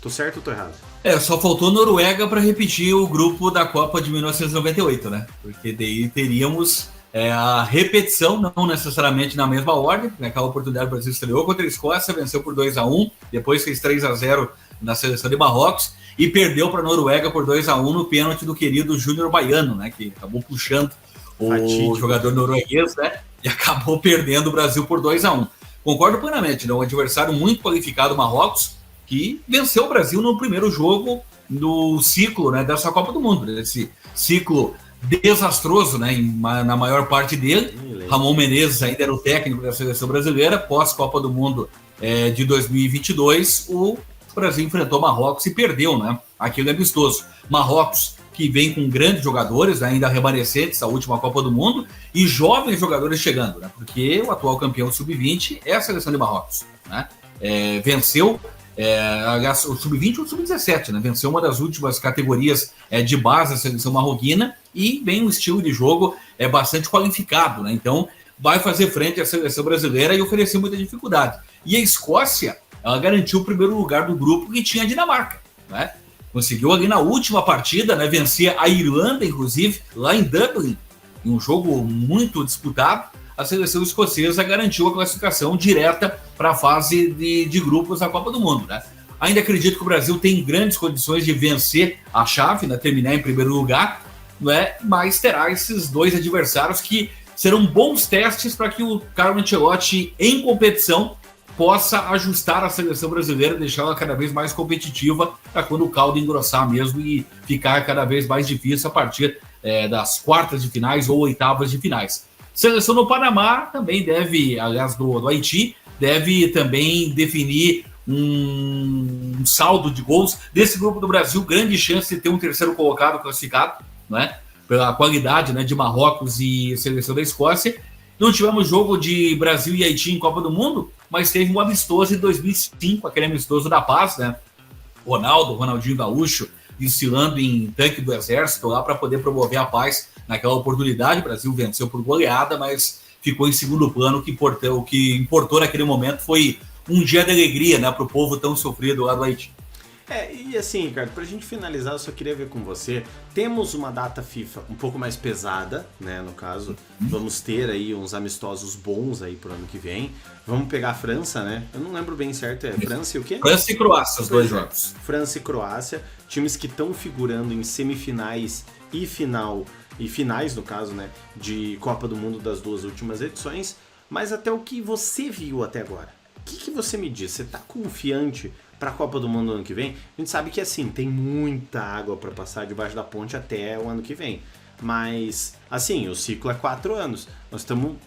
Tô certo ou tô errado? Só faltou Noruega para repetir o grupo da Copa de 1998, né? Porque daí teríamos a repetição, não necessariamente na mesma ordem. Naquela oportunidade o Brasil estreou contra a Escócia, venceu por 2-1, depois fez 3-0 na seleção de Marrocos e perdeu para a Noruega por 2-1 no pênalti do querido Júnior Baiano, né? Que acabou puxando o jogador norueguês, né? E acabou perdendo o Brasil por 2-1. Concordo plenamente, né? Um adversário muito qualificado, Marrocos, que venceu o Brasil no primeiro jogo no ciclo, né, dessa Copa do Mundo, desse ciclo desastroso, né, na maior parte dele. Ramon Menezes ainda era o técnico da seleção brasileira. Pós-Copa do Mundo de 2022, o Brasil enfrentou Marrocos e perdeu, né, aquele amistoso. Marrocos, que vem com grandes jogadores, né, ainda remanescentes da última Copa do Mundo, e jovens jogadores chegando, né, porque o atual campeão sub-20 é a seleção de Marrocos, né, venceu o sub-20 ou o sub-17, né? Venceu uma das últimas categorias de base da seleção marroquina e vem um estilo de jogo bastante qualificado, né? Então vai fazer frente à seleção brasileira e oferecer muita dificuldade. E a Escócia, ela garantiu o primeiro lugar do grupo, que tinha a Dinamarca, né? Conseguiu ali na última partida, né, vencer a Irlanda, inclusive, lá em Dublin, em um jogo muito disputado. A seleção escocesa garantiu a classificação direta para a fase de grupos da Copa do Mundo, né? Ainda acredito que o Brasil tem grandes condições de vencer a chave, né, terminar em primeiro lugar, né? Mas terá esses dois adversários que serão bons testes para que o Carlo Ancelotti, em competição, possa ajustar a seleção brasileira, deixá-la cada vez mais competitiva, para quando o caldo engrossar mesmo e ficar cada vez mais difícil a partir das quartas de finais ou oitavas de finais. Seleção do Panamá também deve, aliás, do Haiti, deve também definir um saldo de gols. Desse grupo do Brasil, grande chance de ter um terceiro colocado classificado, né? Pela qualidade, né, de Marrocos e seleção da Escócia. Não tivemos jogo de Brasil e Haiti em Copa do Mundo, mas teve um amistoso em 2005, aquele amistoso da paz, né? Ronaldinho Gaúcho, desfilando em tanque do exército lá para poder promover a paz naquela oportunidade. O Brasil venceu por goleada, mas ficou em segundo plano. O que importou naquele momento foi um dia de alegria, né, para o povo tão sofrido lá do Haiti. E assim, Ricardo, pra gente finalizar, eu só queria ver com você, temos uma data FIFA um pouco mais pesada, né, no caso, vamos ter aí uns amistosos bons aí pro ano que vem, vamos pegar a França, né, eu não lembro bem certo, é França e o quê? França e Croácia, os dois jogos. França e Croácia, times que estão figurando em semifinais e finais, no caso, né, de Copa do Mundo das duas últimas edições, mas até o que você viu até agora, o que você me diz? Você tá confiante para a Copa do Mundo ano que vem? A gente sabe que assim, tem muita água para passar debaixo da ponte até o ano que vem. Mas, assim, o ciclo é 4 anos.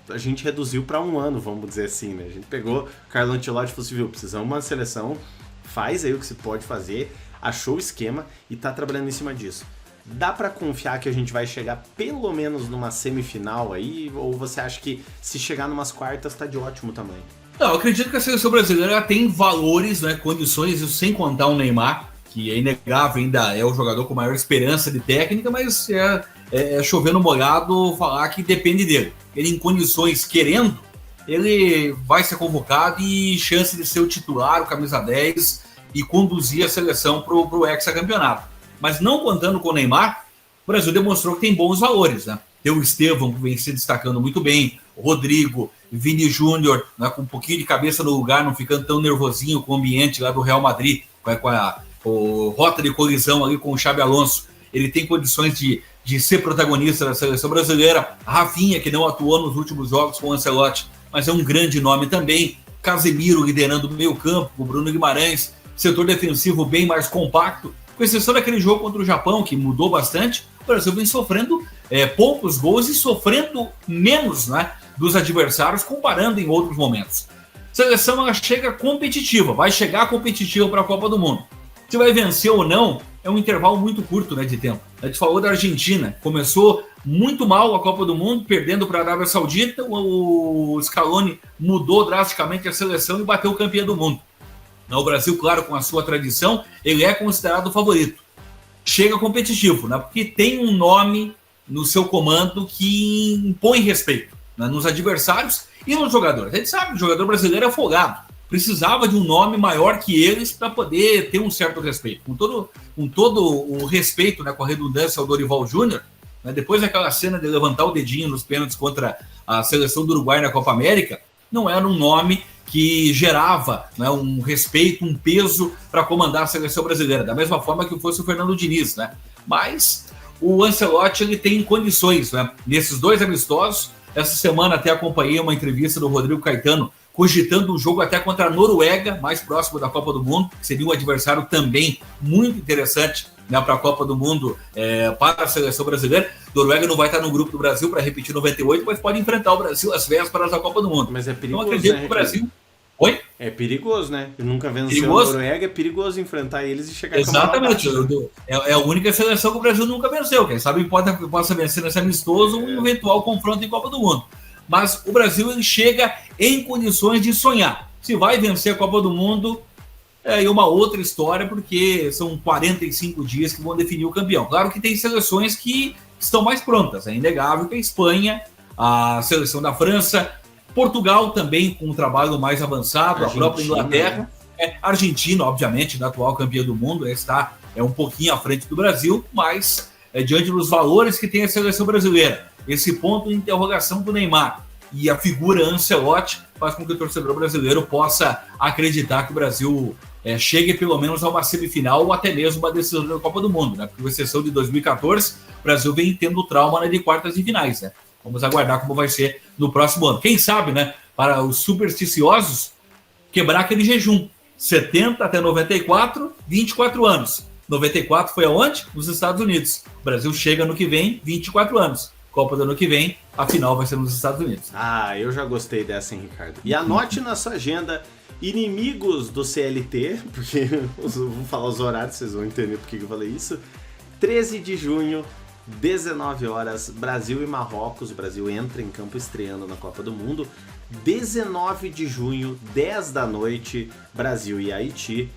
A gente reduziu para 1 ano, vamos dizer assim, né? A gente pegou o Carlo Ancelotti e falou assim, viu, precisamos de uma seleção, faz aí o que se pode fazer, achou o esquema e tá trabalhando em cima disso. Dá para confiar que a gente vai chegar pelo menos numa semifinal aí? Ou você acha que se chegar numas quartas tá de ótimo tamanho? Não, eu acredito que a seleção brasileira tem valores, né, condições, isso sem contar o Neymar, que é inegável, ainda é o jogador com maior esperança de técnica, mas é chover no molhado falar que depende dele. Ele em condições, querendo, ele vai ser convocado e chance de ser o titular, o camisa 10 e conduzir a seleção para o hexacampeonato. Mas não contando com o Neymar, o Brasil demonstrou que tem bons valores, né? Tem o Estevão, que vem se destacando muito bem, o Rodrigo, Vini Júnior, né, com um pouquinho de cabeça no lugar, não ficando tão nervosinho com o ambiente lá do Real Madrid, com a rota de colisão ali com o Xabi Alonso. Ele tem condições de ser protagonista da seleção brasileira. Rafinha, que não atuou nos últimos jogos com o Ancelotti, mas é um grande nome também. Casemiro liderando o meio campo, o Bruno Guimarães, setor defensivo bem mais compacto. Com exceção daquele jogo contra o Japão, que mudou bastante, o Brasil vem sofrendo poucos gols e sofrendo menos, né, dos adversários, comparando em outros momentos. A seleção ela chega competitiva, vai chegar competitiva para a Copa do Mundo. Se vai vencer ou não, é um intervalo muito curto, né, de tempo. A gente falou da Argentina, começou muito mal a Copa do Mundo, perdendo para a Arábia Saudita, o Scaloni mudou drasticamente a seleção e bateu o campeão do mundo. O Brasil, claro, com a sua tradição, ele é considerado o favorito. Chega competitivo, né? Porque tem um nome no seu comando que impõe respeito, né, nos adversários e nos jogadores. A gente sabe que o jogador brasileiro é folgado. Precisava de um nome maior que eles para poder ter um certo respeito. Com todo o respeito, né, com a redundância ao Dorival Júnior, né, depois daquela cena de levantar o dedinho nos pênaltis contra a seleção do Uruguai na Copa América, não era um nome que gerava, né, um respeito, um peso para comandar a seleção brasileira, da mesma forma que fosse o Fernando Diniz, né? Mas o Ancelotti ele tem condições, né? Nesses dois amistosos, essa semana até acompanhei uma entrevista do Rodrigo Caetano cogitando um jogo até contra a Noruega, mais próximo da Copa do Mundo, que seria um adversário também muito interessante, né, para a Copa do Mundo, para a seleção brasileira. A Noruega não vai estar no grupo do Brasil para repetir 98, mas pode enfrentar o Brasil às vésperas da Copa do Mundo. Mas é perigoso, então acredito, né, que o Brasil... Oi? É perigoso, né? Eu nunca venceu a Noruega, é perigoso enfrentar eles e chegar Exatamente. É a única seleção que o Brasil nunca venceu. Quem sabe possa vencer nesse amistoso um eventual confronto em Copa do Mundo. Mas o Brasil ele chega em condições de sonhar. Se vai vencer a Copa do Mundo, é uma outra história, porque são 45 dias que vão definir o campeão. Claro que tem seleções que estão mais prontas. É inegável que a Espanha, a seleção da França, Portugal também com um trabalho mais avançado, Argentina, a própria Inglaterra, Argentina, obviamente, da atual campeã do mundo, está um pouquinho à frente do Brasil, mas diante dos valores que tem a seleção brasileira, esse ponto de interrogação do Neymar e a figura Ancelotti faz com que o torcedor brasileiro possa acreditar que o Brasil chegue pelo menos a uma semifinal ou até mesmo uma decisão da Copa do Mundo, né? Porque com exceção de 2014, o Brasil vem tendo trauma, né, de quartas e finais, né? Vamos aguardar como vai ser no próximo ano. Quem sabe, né, para os supersticiosos, quebrar aquele jejum. 70 até 94, 24 anos. 94 foi aonde? Nos Estados Unidos. O Brasil chega no que vem, 24 anos. Copa do ano que vem, a final vai ser nos Estados Unidos. Ah, eu já gostei dessa, hein, Ricardo? E anote na sua agenda, inimigos do CLT, porque eu vou falar os horários, vocês vão entender por que eu falei isso. 13 de junho, 19 horas, Brasil e Marrocos. O Brasil entra em campo estreando na Copa do Mundo. 19 de junho, 10 da noite, Brasil e Haiti.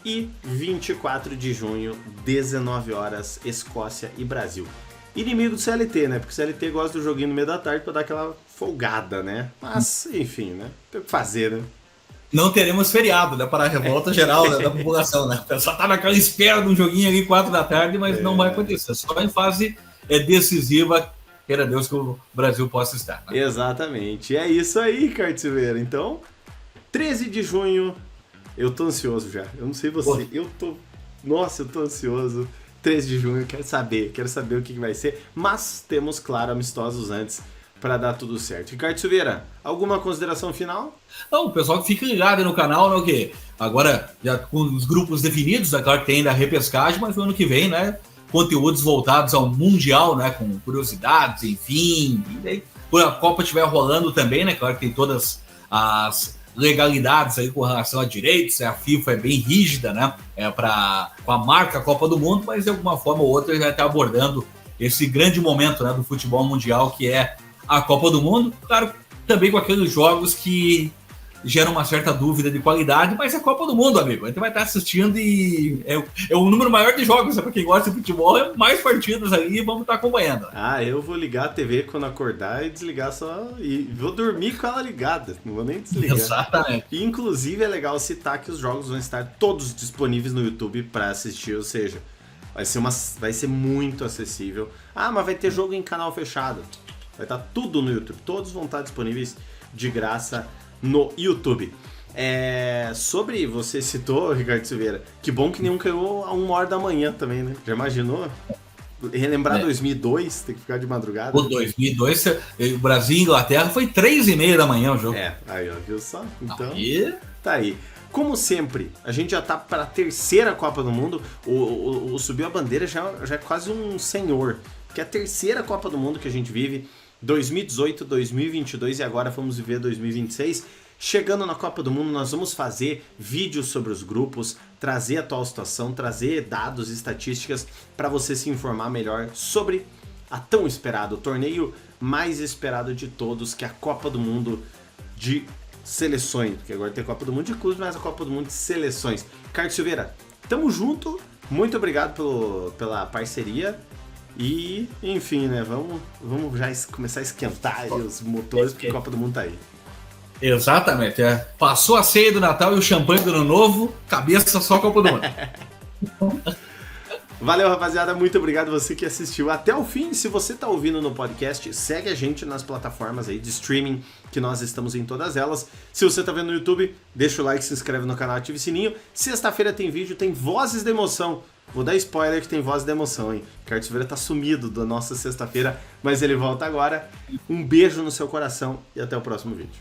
E 24 de junho, 19 horas, Escócia e Brasil. Inimigo do CLT, né? Porque o CLT gosta do joguinho no meio da tarde pra dar aquela folgada, né? Mas, enfim, né? Tem o que fazer, né? Não teremos feriado, né? Para a revolta geral, né, da população, né? O pessoal tá naquela espera de um joguinho ali 4 da tarde, mas não vai acontecer. Só em fase decisiva, queira Deus que o Brasil possa estar. Né? Exatamente. É isso aí, Ricardo Silveira. Então, 13 de junho, eu tô ansioso já. Eu não sei você, Nossa, eu tô ansioso. 13 de junho, quero saber o que vai ser. Mas temos, claro, amistosos antes para dar tudo certo. Ricardo Silveira, alguma consideração final? Não, o pessoal que fica ligado no canal, né, o quê? Agora, já com os grupos definidos, é claro que tem ainda a repescagem, mas no ano que vem, né, conteúdos voltados ao Mundial, né, com curiosidades, enfim. E daí, quando a Copa estiver rolando também, né, claro que tem todas as legalidades aí com relação a direitos, a FIFA é bem rígida, né, com a marca Copa do Mundo, mas de alguma forma ou outra já está abordando esse grande momento, né, do futebol mundial, que é a Copa do Mundo, claro, também com aqueles jogos que geram uma certa dúvida de qualidade, mas é a Copa do Mundo, amigo. A gente vai estar assistindo e é o número maior de jogos, para quem gosta de futebol, é mais partidas aí e vamos estar acompanhando. Ah, eu vou ligar a TV quando acordar e desligar só, e vou dormir com ela ligada, não vou nem desligar. Exatamente. E, inclusive, é legal citar que os jogos vão estar todos disponíveis no YouTube para assistir, ou seja, vai ser muito acessível. Ah, mas vai ter jogo em canal fechado. Vai estar tudo no YouTube. Todos vão estar disponíveis de graça no YouTube. Sobre, você citou, Ricardo Silveira, que bom que nenhum caiu a 1h da manhã também, né? Já imaginou? Relembrar 2002, ter que ficar de madrugada. O 2002, o Brasil e Inglaterra foi 3h30 da manhã o jogo. Aí ó, viu só? Então, aí... tá aí. Como sempre, a gente já tá para a terceira Copa do Mundo. O Subiu a Bandeira já é quase um senhor, que é a terceira Copa do Mundo que a gente vive. 2018, 2022 e agora vamos viver 2026. Chegando na Copa do Mundo, nós vamos fazer vídeos sobre os grupos, trazer a atual situação, trazer dados e estatísticas para você se informar melhor sobre a tão esperado, o torneio mais esperado de todos, que é a Copa do Mundo de seleções. Porque agora tem a Copa do Mundo de clubes, mas a Copa do Mundo de seleções. Carlos Silveira, tamo junto. Muito obrigado pela parceria. E, enfim, né, vamos já começar a esquentar aí os motores, porque a Copa do Mundo tá aí. Exatamente, passou a ceia do Natal e o champanhe do Ano Novo, cabeça só Copa do Mundo. Valeu, rapaziada, muito obrigado você que assistiu até o fim. Se você tá ouvindo no podcast, segue a gente nas plataformas aí de streaming, que nós estamos em todas elas. Se você tá vendo no YouTube, deixa o like, se inscreve no canal, ativa o sininho. Sexta-feira tem vídeo, tem Vozes da Emoção. Vou dar spoiler que tem Voz da Emoção, hein? Ricardo Silveira tá sumido da nossa sexta-feira, mas ele volta agora. Um beijo no seu coração e até o próximo vídeo.